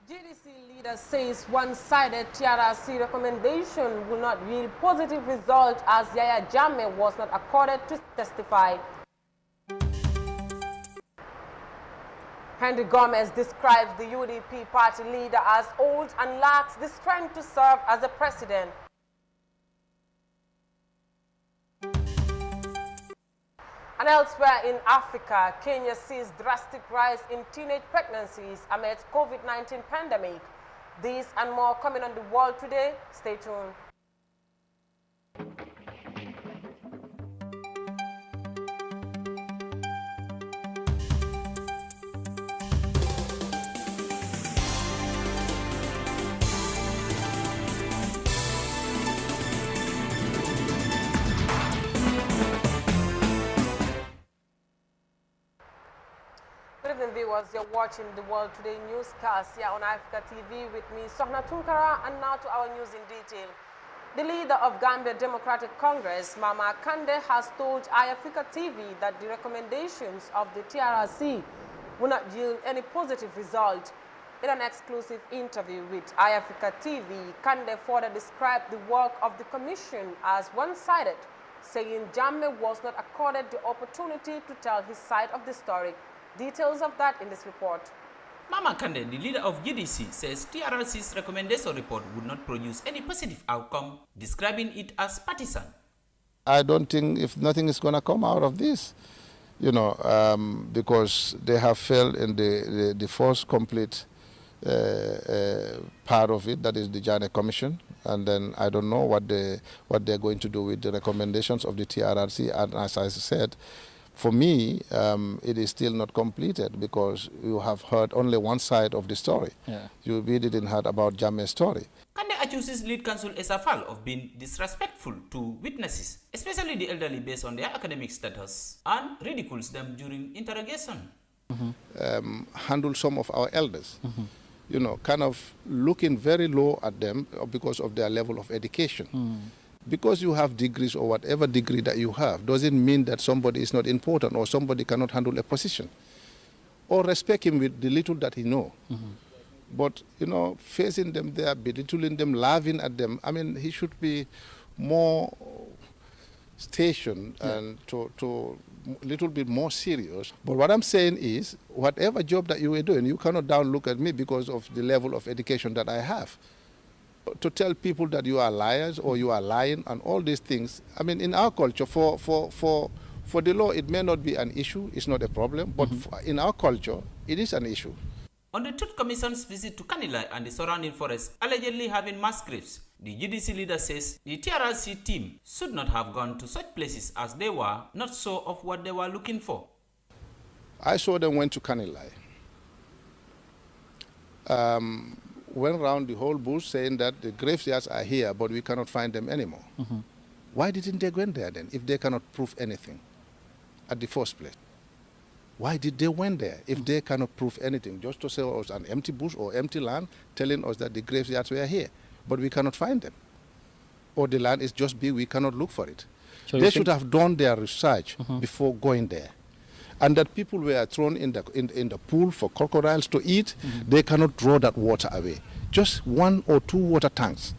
GDC leader says one-sided TRRC recommendation will not yield positive result as Yaya Jammeh was not accorded to testify. Henry Gomez describes the UDP party leader as old and lacks the strength to serve as the president. And elsewhere in Africa, Kenya sees drastic rise in teenage pregnancies amid COVID-19 pandemic. These and more coming on The World Today. Stay tuned. Viewers, you're watching The World Today newscast here on Africa TV with me, Sohna Tunkara, and now to our news in detail. The leader of Gambia Democratic Congress, Mama Kande, has told iAfrica TV that the recommendations of the TRRC will not yield any positive result. In an exclusive interview with iAfrica TV, Kande further described the work of the commission as one-sided, saying Jammeh was not accorded the opportunity to tell his side of the story. Details of that in this report. Mama Kande, the leader of GDC, says TRRC's recommendation report would not produce any positive outcome, describing it as partisan. I don't think if nothing is going to come out of this, because they have failed in the first complete part of it, that is the Jammeh Commission, and then I don't know what they're going to do with the recommendations of the TRRC. And as I said, for me, it is still not completed because you have heard only one side of the story. Yeah. You really didn't heard about Jammeh's story. Kande accuses lead counsel Esafal of being disrespectful to witnesses, especially the elderly based on their academic status, and ridicules them during interrogation. Handle some of our elders, kind of looking very low at them because of their level of education. Because you have degrees or whatever degree that you have doesn't mean that somebody is not important or somebody cannot handle a position. Or respect him with the little that he knows. But, facing them there, belittling them, laughing at them, I mean, he should be more stationed and to a little bit more serious. But what I'm saying is, whatever job that you are doing, you cannot down look at me because of the level of education that I have. To tell people that you are liars or you are lying and all these things, I mean, in our culture, for the law, it may not be an issue, it's not a problem, but in our culture, it is an issue. On the Truth Commission's visit to Kanilai and the surrounding forest, allegedly having mass graves, the GDC leader says the TRRC team should not have gone to such places as they were not sure of what they were looking for. I saw them went to Kanilai. Went around the whole bush saying that the graveyards are here, but we cannot find them anymore. Why didn't they go in there then, if they cannot prove anything at the first place? Why did they went there if they cannot prove anything? Just to sell us an empty bush or empty land, telling us that the graveyards were here, but we cannot find them. Or the land is just big, we cannot look for it. So they should have done their research before going there. And that people were thrown in the pool for crocodiles to eat, they cannot draw that water away. Just 1 or 2 water tanks.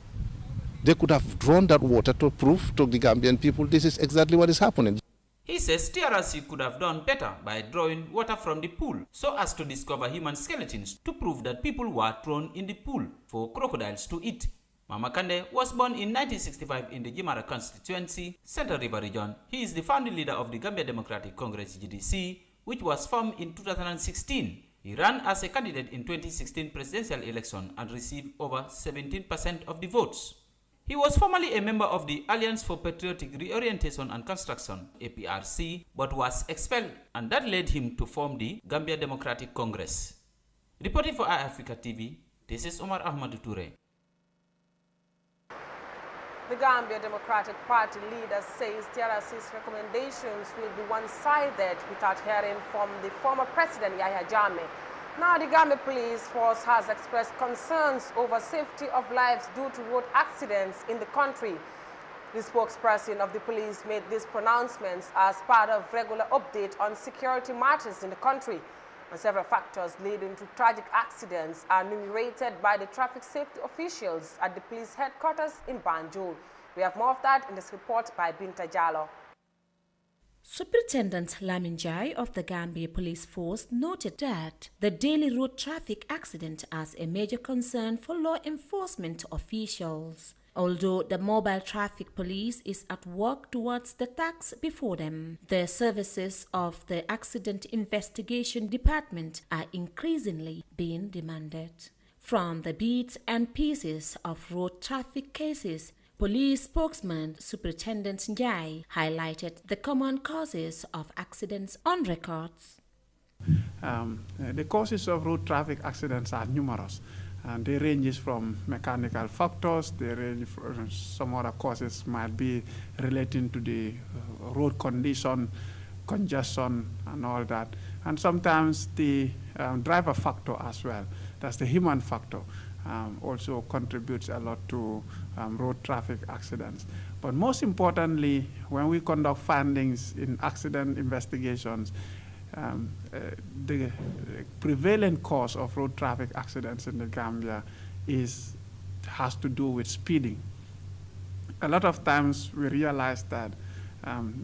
They could have drawn that water to prove to the Gambian people this is exactly what is happening. He says TRRC could have done better by drawing water from the pool so as to discover human skeletons to prove that people were thrown in the pool for crocodiles to eat. Mama Kande was born in 1965 in the Jimara constituency, Central River region. He is the founding leader of the Gambia Democratic Congress GDC, which was formed in 2016. He ran as a candidate in 2016 presidential election and received over 17% of the votes. He was formerly a member of the Alliance for Patriotic Reorientation and Construction, APRC, but was expelled, and that led him to form the Gambia Democratic Congress. Reporting for iAfrica TV, this is Omar Ahmadou Toure. The Gambia Democratic Party leader says TRRC's recommendations will be one-sided without hearing from the former president Yaya Jammeh. Now the Gambia Police Force has expressed concerns over safety of lives due to road accidents in the country. The spokesperson of the police made these pronouncements as part of regular update on security matters in the country. And several factors leading to tragic accidents are enumerated by the traffic safety officials at the police headquarters in Banjul. We have more of that in this report by Binta Jallo. Superintendent Lamin Jai of the Gambia Police Force noted that the daily road traffic accident is a major concern for law enforcement officials. Although the mobile traffic police is at work towards the tasks before them, the services of the accident investigation department are increasingly being demanded. From the bits and pieces of road traffic cases, Police spokesman Superintendent Njai highlighted the common causes of accidents on records. The causes of road traffic accidents are numerous, and they range from mechanical factors. They range from some other causes might be relating to the road condition, congestion, and all that. And sometimes the driver factor as well. That's the human factor. Also contributes a lot to road traffic accidents. But most importantly, when we conduct findings in accident investigations, the prevalent cause of road traffic accidents in the Gambia has to do with speeding. A lot of times we realize that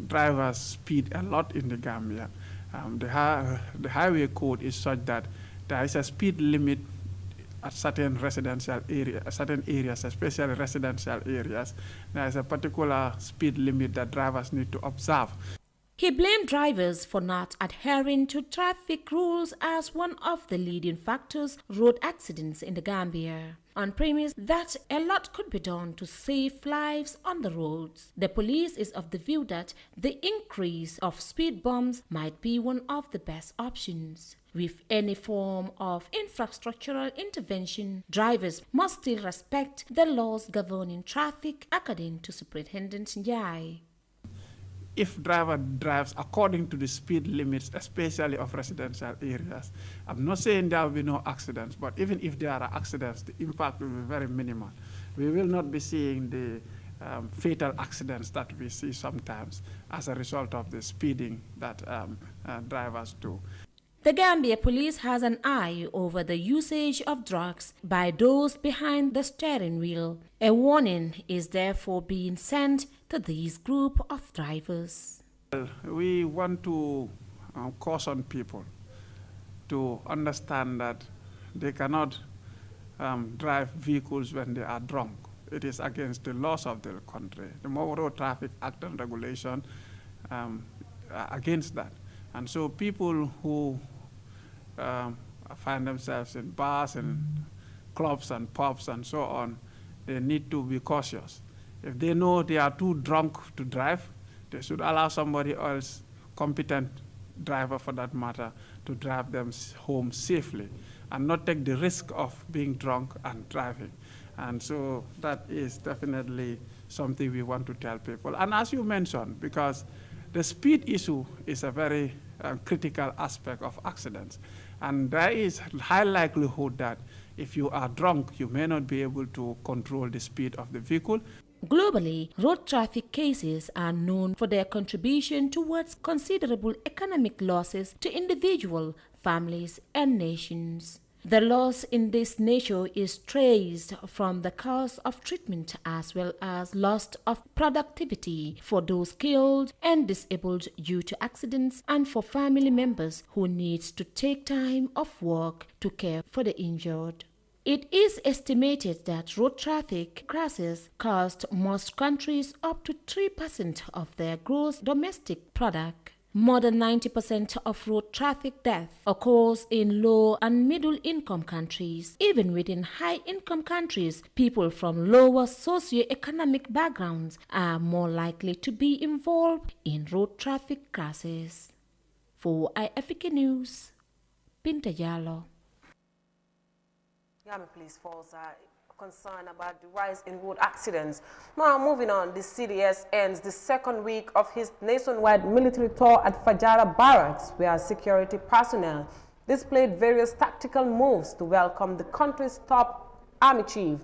drivers speed a lot in the Gambia. The highway code is such that there is a speed limit at certain residential areas, certain areas, especially residential areas. There is a particular speed limit that drivers need to observe. He blamed drivers for not adhering to traffic rules as one of the leading factors road accidents in the Gambia, on premise that a lot could be done to save lives on the roads. The police is of the view that the increase of speed bumps might be one of the best options. With any form of infrastructural intervention, drivers must still respect the laws governing traffic, according to Superintendent Njai. If driver drives according to the speed limits, especially of residential areas, I'm not saying there will be no accidents, but even if there are accidents, the impact will be very minimal. We will not be seeing the fatal accidents that we see sometimes as a result of the speeding that drivers do. The Gambia Police has an eye over the usage of drugs by those behind the steering wheel. A warning is therefore being sent to this group of drivers. We want to caution people to understand that they cannot drive vehicles when they are drunk. It is against the laws of the country. The Motor Traffic Act and Regulation are against that. And so people who find themselves in bars and clubs and pubs and so on, they need to be cautious. If they know they are too drunk to drive, they should allow somebody else, competent driver for that matter, to drive them home safely and not take the risk of being drunk and driving. And so that is definitely something we want to tell people. And as you mentioned, because the speed issue is a very critical aspect of accidents. And there is high likelihood that if you are drunk, you may not be able to control the speed of the vehicle. Globally, road traffic cases are known for their contribution towards considerable economic losses to individuals, families, and nations. The loss in this nature is traced from the cost of treatment as well as loss of productivity for those killed and disabled due to accidents and for family members who need to take time off work to care for the injured. It is estimated that road traffic crashes cost most countries up to 3% of their gross domestic product. More than 90% of road traffic deaths occurs in low and middle income countries. Even within high income countries, people from lower socio-economic backgrounds are more likely to be involved in road traffic crashes. For iAfrica News, Binta Jallo. Gambia Police Force are concerned about the rise in road accidents. Now moving on, the CDS ends the second week of his nationwide military tour at Fajara Barracks, where security personnel displayed various tactical moves to welcome the country's top army chief.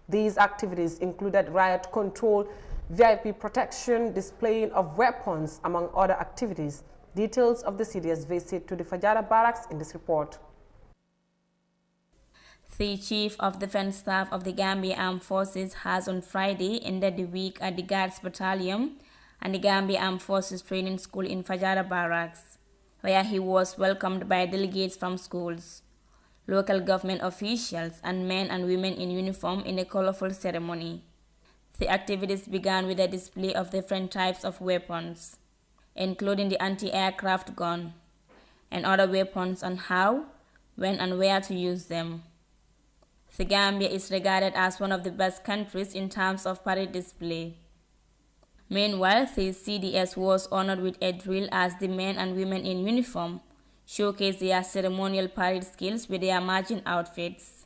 These activities included riot control, VIP protection, displaying of weapons, among other activities. Details of the CDS visit to the Fajara barracks in this report. The Chief of Defense Staff of the Gambia Armed Forces has on Friday ended the week at the Guards Battalion and the Gambia Armed Forces Training School in Fajara Barracks, where he was welcomed by delegates from schools, local government officials, and men and women in uniform in a colorful ceremony. The activities began with a display of different types of weapons, including the anti-aircraft gun and other weapons, on how, when, and where to use them. The Gambia is regarded as one of the best countries in terms of parade display. Meanwhile, the CDS was honored with a drill as the men and women in uniform showcased their ceremonial parade skills with their marching outfits.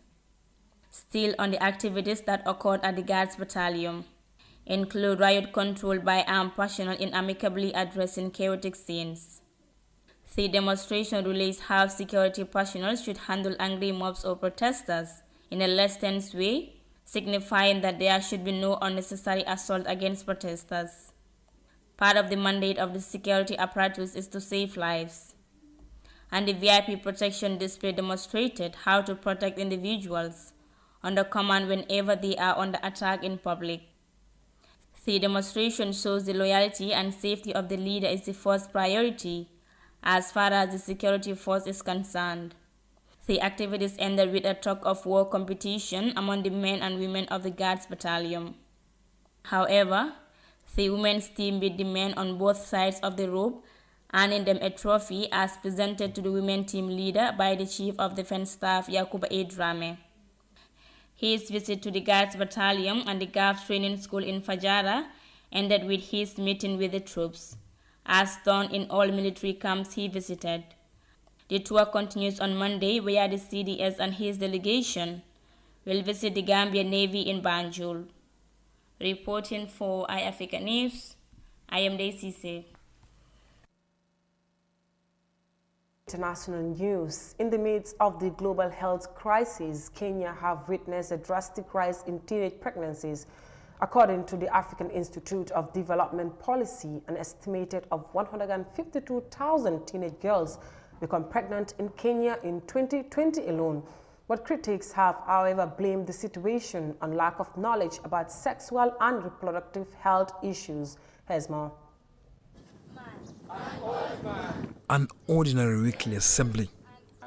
Still on the activities that occurred at the Guards Battalion include riot control by armed personnel in amicably addressing chaotic scenes. The demonstration relays how security personnel should handle angry mobs or protesters in a less tense way, signifying that there should be no unnecessary assault against protesters. Part of the mandate of the security apparatus is to save lives, and the VIP protection display demonstrated how to protect individuals under command whenever they are under attack in public. The demonstration shows the loyalty and safety of the leader is the first priority as far as the security force is concerned. The activities ended with a tug-of-war competition among the men and women of the Guards Battalion. However, the women's team beat the men on both sides of the rope, earning them a trophy as presented to the women team leader by the Chief of Defense Staff Yakuba A. Drame. His visit to the Guards Battalion and the Guards Training School in Fajara ended with his meeting with the troops, as done in all military camps he visited. The tour continues on Monday, where the CDS and his delegation will visit the Gambian Navy in Banjul. Reporting for iAfrica News, I am Daisy Say. International news. In the midst of the global health crisis, Kenya have witnessed a drastic rise in teenage pregnancies. According to the African Institute of Development Policy, an estimated of 152,000 teenage girls become pregnant in Kenya in 2020 alone. But critics have, however, blamed the situation on lack of knowledge about sexual and reproductive health issues. Here's more. An ordinary weekly assembly.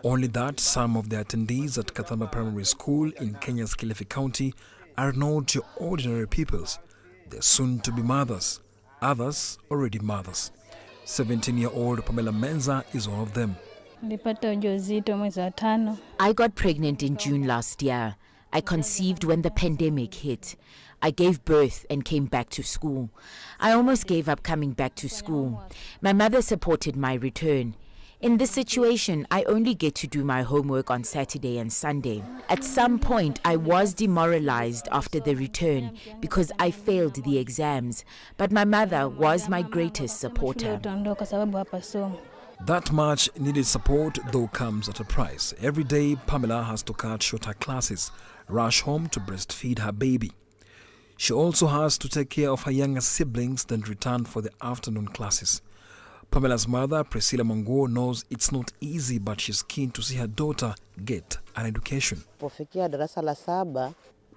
Only that some of the attendees at Kathama Primary School in Kenya's Kilifi County are not your ordinary peoples. They're soon to be mothers, others already mothers. 17-year-old Pamela Menza is one of them. I got pregnant in June last year. I conceived when the pandemic hit. I gave birth and came back to school. I almost gave up coming back to school. My mother supported my return. In this situation, I only get to do my homework on Saturday and Sunday. At some point, I was demoralized after the return because I failed the exams, but my mother was my greatest supporter. That much needed support, though, comes at a price. Every day, Pamela has to cut short her classes, rush home to breastfeed her baby. She also has to take care of her younger siblings, then return for the afternoon classes. Pamela's mother, Priscilla Mongo, knows it's not easy, but she's keen to see her daughter get an education.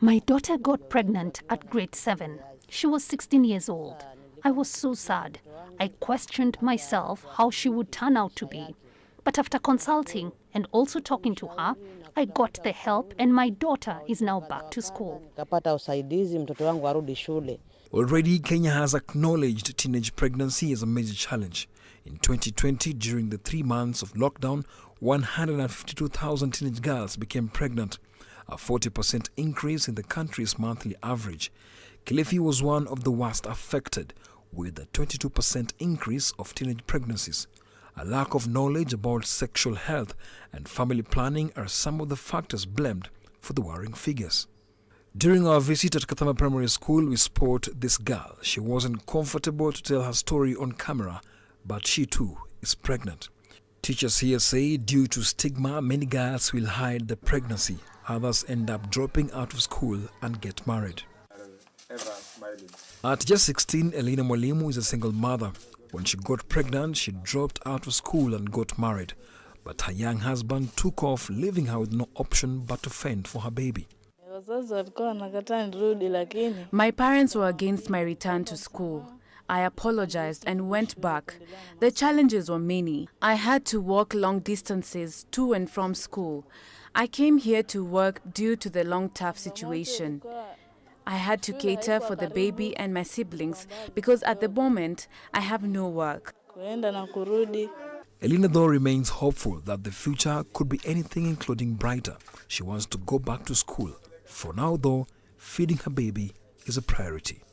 My daughter got pregnant at grade 7. She was 16 years old. I was so sad. I questioned myself how she would turn out to be. But after consulting and also talking to her, I got the help and my daughter is now back to school. Already, Kenya has acknowledged teenage pregnancy as a major challenge. In 2020, during the 3 months of lockdown, 152,000 teenage girls became pregnant, a 40% increase in the country's monthly average. Kilifi was one of the worst affected, with a 22% increase of teenage pregnancies. A lack of knowledge about sexual health and family planning are some of the factors blamed for the worrying figures. During our visit at Kathama Primary School, we spotted this girl. She wasn't comfortable to tell her story on camera, but she too is pregnant. Teachers here say due to stigma, many girls will hide the pregnancy. Others end up dropping out of school and get married. My At just 16, Elena Mwalimu is a single mother. When she got pregnant, she dropped out of school and got married. But her young husband took off, leaving her with no option but to fend for her baby. My parents were against my return to school. I apologized and went back. The challenges were many. I had to walk long distances to and from school. I came here to work due to the long, tough situation. I had to cater for the baby and my siblings because at the moment I have no work. Elena, though, remains hopeful that the future could be anything including brighter. She wants to go back to school. For now, though, feeding her baby is a priority.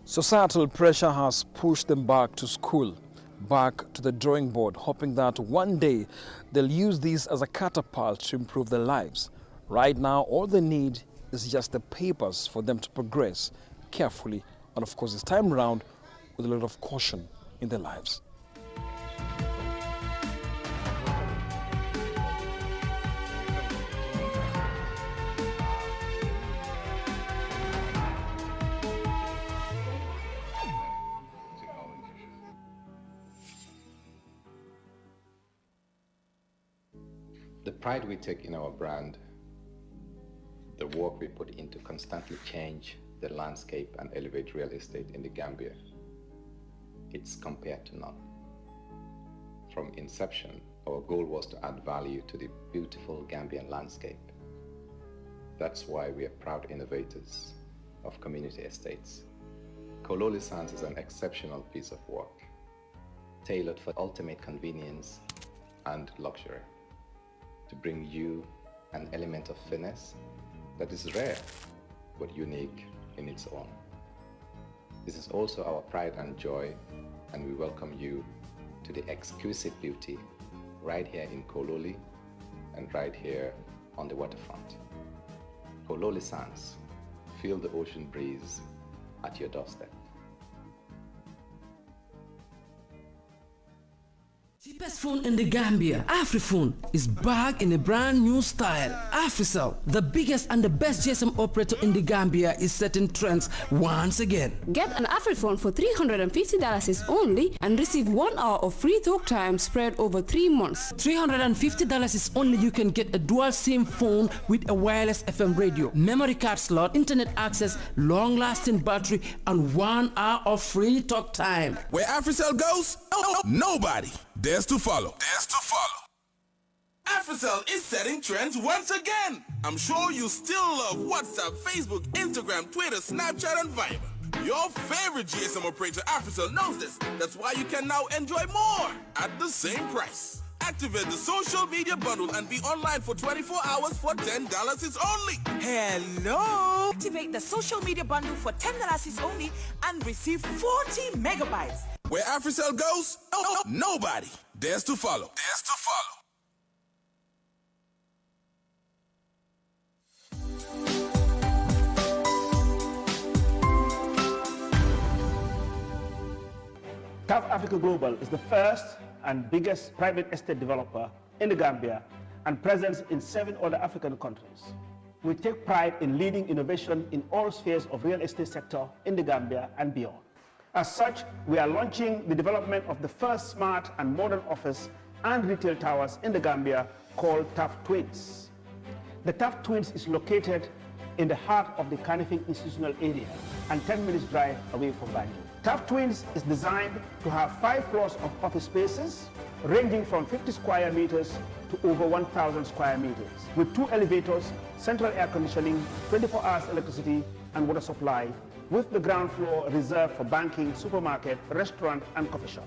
Societal pressure has pushed them back to school, back to the drawing board, hoping that one day they'll use this as a catapult to improve their lives. Right now, all they need is just the papers for them to progress carefully, and of course this time around with a lot of caution in their lives. The pride we take in our brand, the work we put into constantly change the landscape and elevate real estate in the Gambia, it's compared to none. From inception, our goal was to add value to the beautiful Gambian landscape. That's why we are proud innovators of community estates. Kololi Sands is an exceptional piece of work, tailored for ultimate convenience and luxury, to bring you an element of finesse that is rare but unique in its own. This is also our pride and joy, and we welcome you to the exquisite beauty right here in Kololi and right here on the waterfront. Kololi Sands, feel the ocean breeze at your doorstep. Cheapest phone in the Gambia, Afriphone, is back in a brand new style. Africell, the biggest and the best GSM operator in the Gambia, is setting trends once again. Get an Afriphone for $350 only and receive 1 hour of free talk time spread over 3 months. $350 is only you can get a dual SIM phone with a wireless FM radio, memory card slot, internet access, long-lasting battery, and 1 hour of free talk time. Where Africell goes, nobody dares to follow. Africell is setting trends once again. I'm sure you still love WhatsApp, Facebook, Instagram, Twitter, Snapchat, and Viber. Your favorite GSM operator, Africell, knows this. That's why you can now enjoy more at the same price. Activate the social media bundle and be online for 24 hours for $10 is only. Hello! Activate the social media bundle for $10 is only and receive 40 megabytes. Where Africell goes, nobody dares to follow. TAF Africa Global is the first and biggest private estate developer in the Gambia and presence in 7 other African countries. We take pride in leading innovation in all spheres of real estate sector in the Gambia and beyond. As such, we are launching the development of the first smart and modern office and retail towers in the Gambia called TAF Twins. The TAF Twins is located in the heart of the Kanifing institutional area and 10 minutes drive away from Banjul. TAF Twins is designed to have 5 floors of office spaces ranging from 50 square meters to over 1,000 square meters with 2 elevators, central air conditioning, 24 hours electricity and water supply, with the ground floor reserved for banking, supermarket, restaurant and coffee shop.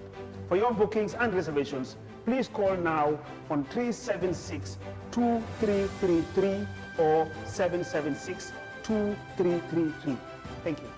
For your bookings and reservations, please call now on 376-2333 or 776-2333. Thank you.